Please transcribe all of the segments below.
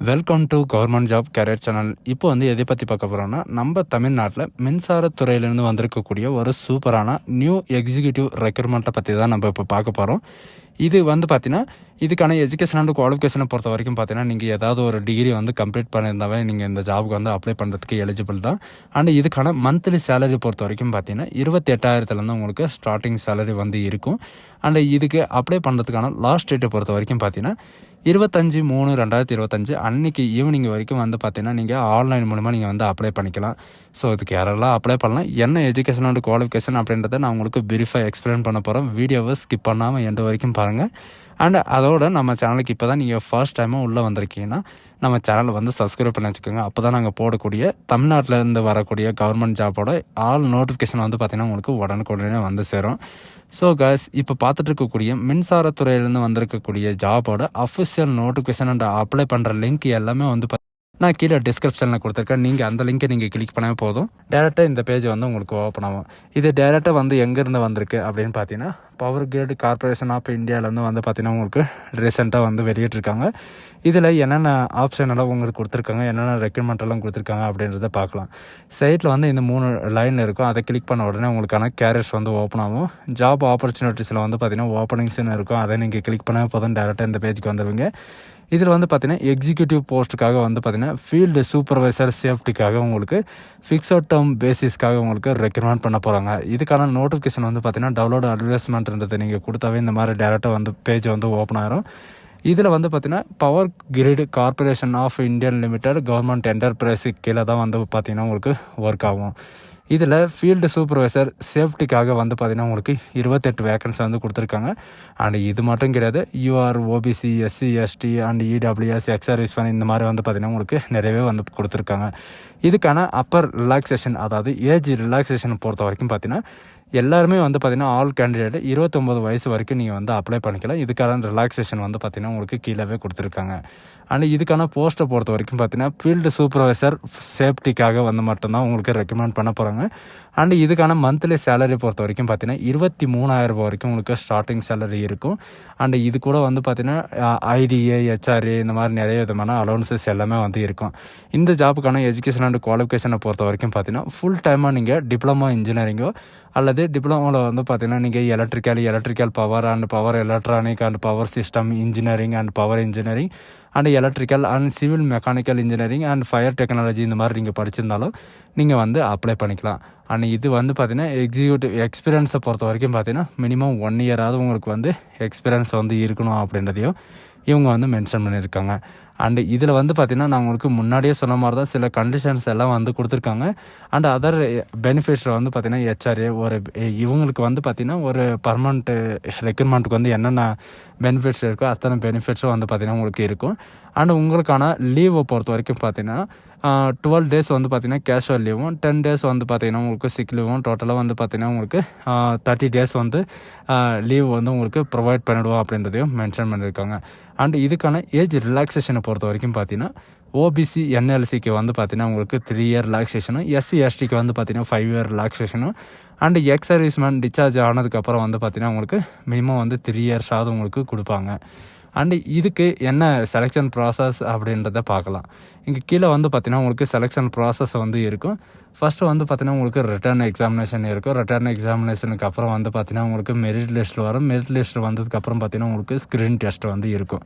Welcome to government job career channel. இப்போ எதை பற்றி பார்க்க போகிறோம்னா, நம்ம தமிழ்நாட்டில் மின்சாரத்துறையிலேருந்து வந்திருக்கக்கூடிய ஒரு சூப்பரான நியூ எக்ஸிக்யூட்டிவ் ரெக்ரூட்மெண்ட்டை பற்றி தான் நம்ம இப்போ பார்க்க போகிறோம். இது பார்த்தீங்கன்னா, இதுக்கான எஜுகேஷன் அண்ட் குவாலிஃபிகேஷனை பொறுத்த வரைக்கும் பார்த்தீங்கன்னா, நீங்கள் ஏதாவது ஒரு டிகிரி கம்ப்ளீட் பண்ணியிருந்தாவே நீங்கள் இந்த ஜாபுக்கு அப்ளை பண்ணுறதுக்கு எலிஜிபிள் தான். அண்ட் இதுக்கான மந்த்லி சேலரி பொறுத்த வரைக்கும் பார்த்தீங்கன்னா 28,000 உங்களுக்கு ஸ்டார்டிங் சேலரி இருக்கும். அண்ட் இதுக்கு அப்ளை பண்ணுறதுக்கான லாஸ்ட் டேட்டை பொறுத்த வரைக்கும் பார்த்தீங்கன்னா 25/3/2025 அன்றைக்கி ஈவினிங் வரைக்கும் பார்த்தீங்கன்னா நீங்கள் ஆன்லைன் மூலமாக நீங்கள் அப்ளை பண்ணிக்கலாம். ஸோ இதுக்கு யாரெல்லாம் அப்ளை பண்ணலாம், என்ன எஜுகேஷன் அண்ட் குவாலிஃபிகேஷன் அப்படின்றத நான் உங்களுக்கு பிரீஃபாக எக்ஸ்பிளைன் பண்ண போகிறேன். வீடியோவை ஸ்கிப் பண்ணாமல் எண்டு வரைக்கும் பாருங்கள். அண்ட் அதோட நம்ம சேனலுக்கு இப்போ தான் நீங்கள் ஃபர்ஸ்ட் டைமாக உள்ளே வந்திருக்கீங்கன்னா நம்ம சேனலை சப்ஸ்கிரைப் பண்ணி வச்சுக்கோங்க. அப்போ தான் நாங்கள் போடக்கூடிய தமிழ்நாட்டிலேருந்து வரக்கூடிய கவர்மெண்ட் ஜாபோட ஆல் நோட்டிஃபிகேஷன் பார்த்தீங்கன்னா உங்களுக்கு உடனுக்குடனே சேரும். ஸோ காய்ஸ், இப்போ பார்த்துட்டு இருக்கக்கூடிய மின்சாரத்துறையிலேருந்து வந்திருக்கக்கூடிய ஜாபோட அஃபிஷியல் நோட்டிஃபிகேஷன் அண்ட் அப்ளை பண்ணுற லிங்க் எல்லாமே நான் கீழே டிஸ்கிரிப்ஷனில் கொடுத்துருக்கேன். நீங்கள் அந்த லிங்கை நீங்கள் கிளிக் பண்ணால் போதும், டேரெக்டாக இந்த பேஜ் உங்களுக்கு ஓப்பன் ஆகும். இது டேரெக்டாக எங்கேருந்து வந்திருக்கு அப்படின்னு பார்த்தீங்கன்னா, பவர் கிரிட் கார்பரேஷன் ஆஃப் இந்தியாவிலேருந்து பார்த்தீங்கன்னா உங்களுக்கு ரீசெண்டாக வெளியிட்டிருக்காங்க. இதில் என்னென்ன ஆப்ஷன் எல்லாம் உங்களுக்கு கொடுத்துருக்காங்க, என்னென்ன ரெக்ரூட்மெண்ட் எல்லாம் கொடுத்துருக்காங்க அப்படின்றத பார்க்கலாம். சைட்டில் இந்த 3 லைன் இருக்கும். அதை கிளிக் பண்ண உடனே உங்களுக்கான கேரியர்ஸ் ஓப்பன் ஆகும். ஜாப் ஆப்பர்ச்சுனிட்டிஸில் பார்த்தீங்கன்னா ஓப்பனிங்ஸ்னு இருக்கும். அதை நீங்கள் கிளிக் பண்ணால் போதும், டேரெக்டாக இந்த பேஜுக்கு வந்துடுவீங்க. இதில் பார்த்தீங்கன்னா எக்ஸிக்யூட்டிவ் போஸ்ட்டுக்காக பார்த்தீங்கன்னா ஃபீல்டு சூப்பர்வைசர் சேஃப்டிக்காக உங்களுக்கு ஃபிக்ஸட் டேர்ம் பேசிஸ்க்காக உங்களுக்கு ரெக்ரூட்மெண்ட் பண்ண போகிறாங்க. இதுக்கான நோட்டிஃபிகேஷன் பார்த்தீங்கன்னா டவுன்லோட் அட்வர்டைஸ்மெண்ட் இருந்தது நீங்கள் கொடுத்தாவே இந்த மாதிரி டேரெக்டாக பேஜ் ஓப்பன் ஆகிரும். இதில் பார்த்தீங்கன்னா power grid corporation of Indian limited government enterprise கீழே தான் பார்த்தீங்கன்னா உங்களுக்கு ஒர்க் ஆகும். இதில் ஃபீல்டு சூப்பர்வைசர் சேஃப்டிக்காக பார்த்தீங்கன்னா உங்களுக்கு 28 வேக்கன்சி கொடுத்துருக்காங்க. அண்ட் இது மட்டும் கிடையாது, UR, OBC, SC, ST and EWS, ex service fund இந்த மாதிரி பார்த்தீங்கன்னா உங்களுக்கு நிறையவே கொடுத்துருக்காங்க. இதுக்கான அப்பர் ரிலாக்ஸேஷன், அதாவது ஏஜ் ரிலாக்ஸேஷன் பொறுத்த வரைக்கும் பார்த்தீங்கன்னா எல்லாருமே பார்த்தீங்கன்னா ஆல் கேண்டிடேட் 29 வயசு வரைக்கும் நீங்கள் அப்ளை பண்ணிக்கலாம். இதுக்கான ரிலாக்ஸேஷன் பார்த்தீங்கன்னா உங்களுக்கு கீழே கொடுத்துருக்காங்க. அண்ட் இதுக்கான போஸ்ட்டை பொறுத்த வரைக்கும் பார்த்தீங்கன்னா ஃபீல்டு சூப்பர்வைசர் சேஃப்டிக்காக மட்டும்தான் உங்களுக்கு ரெக்கமெண்ட் பண்ண போகிறாங்க. அண்ட் இதுக்கான மந்த்லி சேலரி பொறுத்த வரைக்கும் பார்த்தீங்கன்னா 23,000 வரைக்கும் உங்களுக்கு ஸ்டார்டிங் சேலரி இருக்கும். அண்ட் இது கூட பார்த்தீங்கன்னா ஐடிஏ, ஹெச்ஆர்ஏ இந்த மாதிரி நிறைய விதமான அலோன்சஸ் எல்லாமே இருக்கும். இந்த ஜாப்புக்கான எஜுகேஷன் அண்ட் குவாலிஃபிகேஷனை பொறுத்த வரைக்கும் பார்த்தீங்கன்னா ஃபுல் டைமாக நீங்கள் டிப்ளமோ இன்ஜினியரிங்கோ அல்லது டிப்ளமோவில் பார்த்தீங்கன்னா நீங்கள் electrical power and power electronic and power system engineering and power engineering and electrical and civil mechanical engineering and fire technology இந்த மாதிரி நீங்கள் படிச்சிருந்தாலும் நீங்கள் அப்ளை பண்ணிக்கலாம். அண்ட் இது பார்த்தீங்கன்னா எக்ஸிக்யூட்டிவ் எக்ஸ்பீரியன்ஸை பொறுத்த வரைக்கும் பார்த்தீங்கன்னா மினிமம் 1 இயராவது உங்களுக்கு எக்ஸ்பீரியன்ஸ் இருக்கணும் அப்படின்றதையும் இவங்க மென்ஷன் பண்ணியிருக்காங்க. அண்டு இதில் பார்த்தீங்கன்னா நான் உங்களுக்கு முன்னாடியே சொன்ன மாதிரி தான் சில கண்டிஷன்ஸ் எல்லாம் கொடுத்துருக்காங்க. அண்ட் அதர் பெனிஃபிட்ஸில் பார்த்தீங்கன்னா ஹெச்ஆர்ஏ ஒரு இவங்களுக்கு பார்த்தீங்கன்னா ஒரு பர்மனண்ட் ரெக்ரூட்மெண்ட்டுக்கு என்னென்ன பெனிஃபிட்ஸ் இருக்கோ அத்தனை பெனிஃபிட்ஸும் பார்த்தீங்கன்னா உங்களுக்கு இருக்கும். அண்ட் உங்களுக்கான லீவை பொறுத்த வரைக்கும் பார்த்தீங்கன்னா 12 டேஸ் பார்த்தீங்கன்னா கேஷுவல் லீவும், 10 டேஸ் பார்த்தீங்கன்னா உங்களுக்கு சிக் லீவும், டோட்டலாக பார்த்தீங்கன்னா உங்களுக்கு 30 டேஸ் லீவ் உங்களுக்கு ப்ரொவைட் பண்ணிவிடுவோம் அப்படின்றதையும் மென்ஷன் பண்ணியிருக்காங்க. அண்ட் இதுக்கான ஏஜ் ரிலாக்ஸேஷனை பொறுத்த வரைக்கும் பார்த்தீங்கன்னா ஓபிசி, என்எல்சிக்கு பார்த்தீங்கன்னா உங்களுக்கு 3 இயர் ரிலாக்ஸேஷனும், எஸ்சி எஸ்டிக்கு பார்த்தீங்கன்னா 5 இயர் ரிலாக்ஸேஷனும், அண்ட் எக்ஸ் சர்வீஸ்மேன் டிஸ்சார்ஜ் ஆனதுக்கப்புறம் பார்த்தீங்கன்னா உங்களுக்கு மினிமம் 3 இயர்ஸாவது உங்களுக்கு கொடுப்பாங்க. அண்டு இதுக்கு என்ன செலெக்ஷன் ப்ராசஸ் அப்படின்றத பார்க்கலாம். இங்கே கீழே பார்த்தீங்கன்னா உங்களுக்கு செலெக்ஷன் ப்ராசஸ் இருக்கும். ஃபஸ்ட்டு பார்த்தீங்கன்னா உங்களுக்கு ரிட்டர்ன் எக்ஸாமினேஷன் இருக்கும். ரிட்டர்ன் எக்ஸாமினேஷனுக்கு அப்புறம் பார்த்தீங்கன்னா உங்களுக்கு மெரிட் லிஸ்ட்டில் வரும். மெரிட் லிஸ்ட் வந்ததுக்கப்புறம் பார்த்தீங்கன்னா உங்களுக்கு ஸ்க்ரீன் டெஸ்ட் இருக்கும்.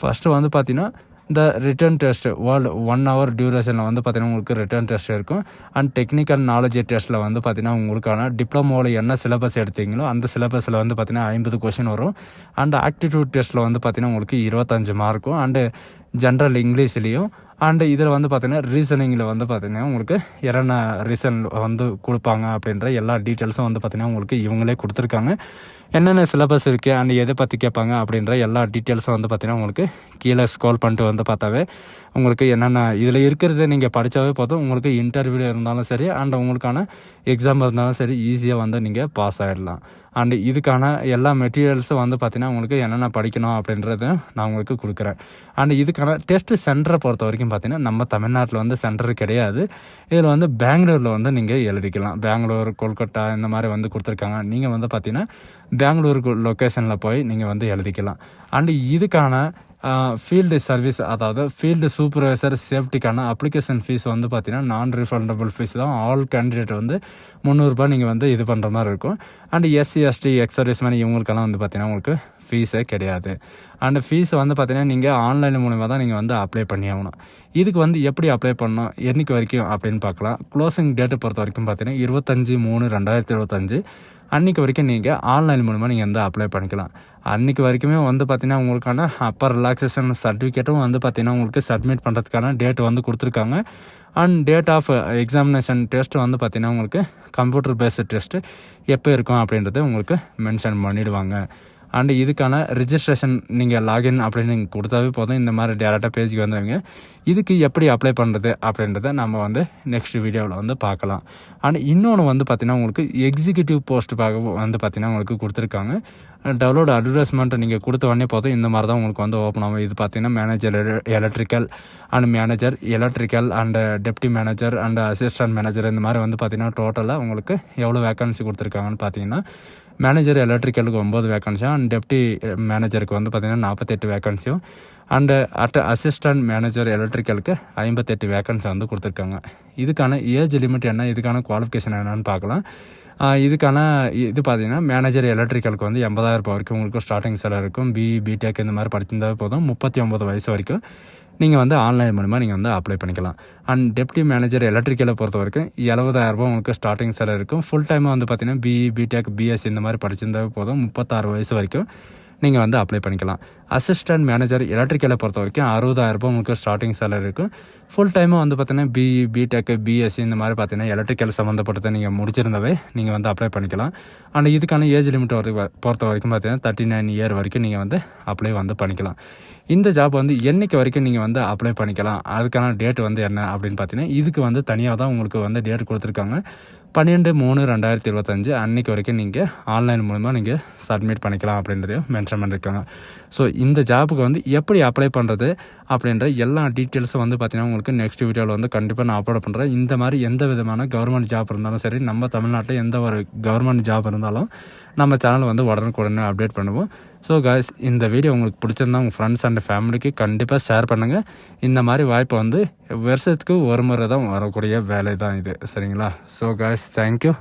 ஃபஸ்ட்டு பார்த்தீங்கன்னா இந்த ரிட்டர்ன் டெஸ்ட் 1 hour டியூரேஷனில் பார்த்தீங்கன்னா உங்களுக்கு ரிட்டர்ன் டெஸ்ட் இருக்கும். அண்ட் டெக்னிக்கல் நாலேஜ் டெஸ்ட்டில் பார்த்தீங்கன்னா உங்களுக்கான டிப்ளமோவில் என்ன சிலபஸ் எடுத்தீங்களோ அந்த சிலபஸில் பார்த்தீங்கன்னா 50 கொஷின் வரும். அண்ட் ஆக்டிடியூட் டெஸ்ட்டில் பார்த்தீங்கன்னா உங்களுக்கு 25 மார்க்கும். அண்டு ஜென்ரல் இங்கிலீஷ்லேயும் அண்டு இதில் பார்த்தீங்கன்னா ரீசனிங்கில் பார்த்தீங்கன்னா உங்களுக்கு என்னென்ன ரீசன் கொடுப்பாங்க அப்படின்ற எல்லா டீட்டெயில்ஸும் பார்த்தீங்கன்னா உங்களுக்கு இவங்களே கொடுத்துருக்காங்க. என்னென்ன சிலபஸ் இருக்குது அண்ட் எதை பற்றி கேட்பாங்க அப்படின்ற எல்லா டீட்டெயில்ஸும் பார்த்தீங்கன்னா உங்களுக்கு கீழே ஸ்க்ரோல் பண்ணிட்டு பார்த்தாவே உங்களுக்கு என்னென்ன இதில் இருக்கிறத நீங்கள் படித்தாவே போதும். உங்களுக்கு இன்டர்வியூ இருந்தாலும் சரி அண்ட் உங்களுக்கான எக்ஸாம் இருந்தாலும் சரி ஈஸியாக நீங்கள் பாஸ் ஆகிடலாம். அண்டு இதுக்கான எல்லா மெட்டீரியல்ஸும் பார்த்தீங்கன்னா உங்களுக்கு என்னென்ன படிக்கணும் அப்படின்றத நான் உங்களுக்கு கொடுக்குறேன். அண்ட் இதுக்கான டெஸ்ட் சென்டரை பொறுத்த வரைக்கும் பார்த்தீங்கன்னா நம்ம தமிழ்நாட்டில் சென்டர் கிடையாது. இதில் பெங்களூரில் நீங்கள் எழுதிக்கலாம். பெங்களூர், கொல்கட்டா இந்த மாதிரி கொடுத்துருக்காங்க. நீங்கள் பார்த்தீங்கன்னா பெங்களூருக்கு லொக்கேஷனில் போய் நீங்கள் எழுதிக்கலாம். அண்டு இதுக்கான ஃபீல்டு சர்வீஸ், அதாவது ஃபீல்டு சூப்பர்வைசர் சேஃப்டிக்கான அப்ளிகேஷன் ஃபீஸ் வந்து பார்த்தீங்கன்னா நான் ரீஃபண்டபிள் ஃபீஸ் தான். ஆல் கேண்டிடேட் வந்து ரூ. 300 நீங்கள் வந்து இது பண்ணுற மாதிரி இருக்கும். And SC ST ex service man இவங்களுக்கெல்லாம் வந்து பார்த்தீங்கன்னா உங்களுக்கு ஃபீஸே கிடையாது. அண்ட் ஃபீஸ் வந்து பார்த்தீங்கன்னா நீங்கள் ஆன்லைன் மூலிமா தான் நீங்கள் வந்து அப்ளை பண்ணி ஆகணும். இதுக்கு வந்து எப்படி அப்ளை பண்ணணும், என்னைக்கு வரைக்கும் அப்படின்னு பார்க்கலாம். க்ளோசிங் டேட்டை பொறுத்த வரைக்கும் பார்த்தீங்கன்னா 25/3/2025 அன்றைக்கி வரைக்கும் நீங்கள் ஆன்லைன் மூலமாக நீங்கள் வந்து அப்ளை பண்ணிக்கலாம். அன்றைக்கி வரைக்குமே வந்து பார்த்திங்கன்னா உங்களுக்கான அப்பர் ரிலாக்ஸேஷன் சர்டிஃபிகேட்டும் வந்து பார்த்திங்கன்னா உங்களுக்கு சப்மிட் பண்ணுறதுக்கான டேட் வந்து கொடுத்துருக்காங்க. And date of examination test வந்து பார்த்திங்கன்னா உங்களுக்கு கம்ப்யூட்டர் பேஸ்டு டெஸ்ட்டு எப்போ இருக்கும் அப்படின்றது உங்களுக்கு மென்ஷன் பண்ணிவிடுவாங்க. அண்டு இதுக்கான ரிஜிஸ்ட்ரேஷன் நீங்கள் லாகின் அப்படின்னு நீங்கள் கொடுத்தாவே போதும், இந்த மாதிரி டேரெக்டாக பேஜுக்கு வந்துடுங்க. இதுக்கு எப்படி அப்ளை பண்ணுறது அப்படின்றத நம்ம வந்து நெக்ஸ்ட் வீடியோவில் வந்து பார்க்கலாம். அண்ட் இன்னொன்று வந்து பார்த்திங்கன்னா உங்களுக்கு எக்ஸிக்யூட்டிவ் போஸ்ட்டுக்காக வந்து பார்த்திங்கன்னா உங்களுக்கு கொடுத்துருக்காங்க. டவுன்லோட் அட்வர்டைஸ்மெண்ட் நீங்கள் கொடுத்த உடனே போதும் இந்த மாதிரி தான் உங்களுக்கு வந்து ஓப்பன் ஆகும். இது பார்த்திங்கன்னா manager electrical and manager electrical and deputy manager and assistant manager இந்த மாதிரி வந்து பார்த்திங்கன்னா டோட்டலாக உங்களுக்கு எவ்வளோ வேக்கன்சி கொடுத்துருக்காங்கன்னு பார்த்தீங்கன்னா மேனேஜர் எலக்ட்ரிக்கலுக்கு 9 வேக்கன்சியும் அண்ட் டெப்டி மேனேஜருக்கு வந்து பார்த்திங்கன்னா 48 வேக்கன்சியும் அண்டு அசிஸ்டன்ட் மேனேஜர் எலக்ட்ரிக்கலுக்கு 58 வேக்கன்சி வந்து கொடுத்துருக்காங்க. இதுக்கான ஏஜ் லிமிட் என்ன, இதுக்கான குவாலிஃபிகேஷன் என்னன்னு பார்க்கலாம். இதுக்கான இது பார்த்தீங்கன்னா மேனேஜர் எலக்ட்ரிக்கலுக்கு வந்து 80,000 வரைக்கும் உங்களுக்கு ஸ்டார்டிங் சேலரி இருக்கும். பிடெக் இந்த மாதிரி படிச்சிருந்தாவே போதும். 39 வயசு வரைக்கும் நீங்கள் வந்து ஆன்லைன் மூலமாக நீங்கள் வந்து அப்ளை பண்ணிக்கலாம். அண்ட் டெப்டி மேனேஜர் எலக்ட்ரிக்கலை பொறுத்த வரைக்கும் 70,000 உங்களுக்கு ஸ்டார்டிங் சேலரி இருக்கும். ஃபுல் டைமாக வந்து பார்த்திங்கன்னா பிடெக் பிஎஸ்சி இந்த மாதிரி படிச்சிருந்தாவே போதும். 36 வயசு வரைக்கும் நீங்கள் வந்து அப்ளை பண்ணிக்கலாம். அசிஸ்டன்ட் மேனேஜர் எலக்ட்ரிக்கலை பொறுத்த வரைக்கும் 60,000 உங்களுக்கு ஸ்டார்டிங் சேலரி இருக்கும். ஃபுல் டைமாக வந்து பார்த்தீங்கன்னா பிடெக் பிஎஸ்சி இந்த மாதிரி பார்த்தீங்கன்னா எலக்ட்ரிக்கல் சம்மந்தப்பட்டதை நீங்கள் முடிச்சிருந்தாவே நீங்கள் வந்து அப்ளை பண்ணிக்கலாம். அண்ட் இதுக்கான ஏஜ் லிமிட் பொறுத்த வரைக்கும் பார்த்தீங்கன்னா 39 இயர் வரைக்கும் நீங்கள் வந்து அப்ளை வந்து பண்ணிக்கலாம். இந்த ஜாப் வந்து என்றைக்கு வரைக்கும் நீங்கள் வந்து அப்ளை பண்ணிக்கலாம், அதுக்கான டேட் வந்து என்ன அப்படின்னு பார்த்தீங்கன்னா இதுக்கு வந்து தனியாக தான் உங்களுக்கு வந்து டேட் கொடுத்துருக்காங்க. 12/3/2025 அன்றைக்கி வரைக்கும் நீங்கள் ஆன்லைன் மூலமா நீங்கள் சப்மிட் பண்ணிக்கலாம் அப்படின்றதையும் மென்ஷன் பண்ணியிருக்காங்க. ஸோ இந்த ஜாப்புக்கு வந்து எப்படி அப்ளை பண்ணுறது அப்படின்ற எல்லா டீட்டெயில்ஸும் வந்து பார்த்திங்கன்னா உங்களுக்கு நெக்ஸ்ட் வீடியோவில் வந்து கண்டிப்பாக நான் அப்லோட் பண்ணுறேன். இந்த மாதிரி எந்த விதமான கவர்மெண்ட் ஜாப் இருந்தாலும் சரி, நம்ம தமிழ்நாட்டில் எந்த ஒரு கவர்மெண்ட் ஜாப் இருந்தாலும் நம்ம சேனல் வந்து உடனுக்குடனே அப்டேட் பண்ணுவோம். ஸோ காய்ஸ், இந்த வீடியோ உங்களுக்கு பிடிச்சிருந்தா உங்கள் ஃப்ரெண்ட்ஸ் அண்ட் ஃபேமிலிக்கு கண்டிப்பாக ஷேர் பண்ணுங்கள். இந்த மாதிரி வாய்ப்பு வந்து வருஷத்துக்கு ஒரு முறை தான் வரக்கூடிய வேலை தான் இது, சரிங்களா? So guys, thank you.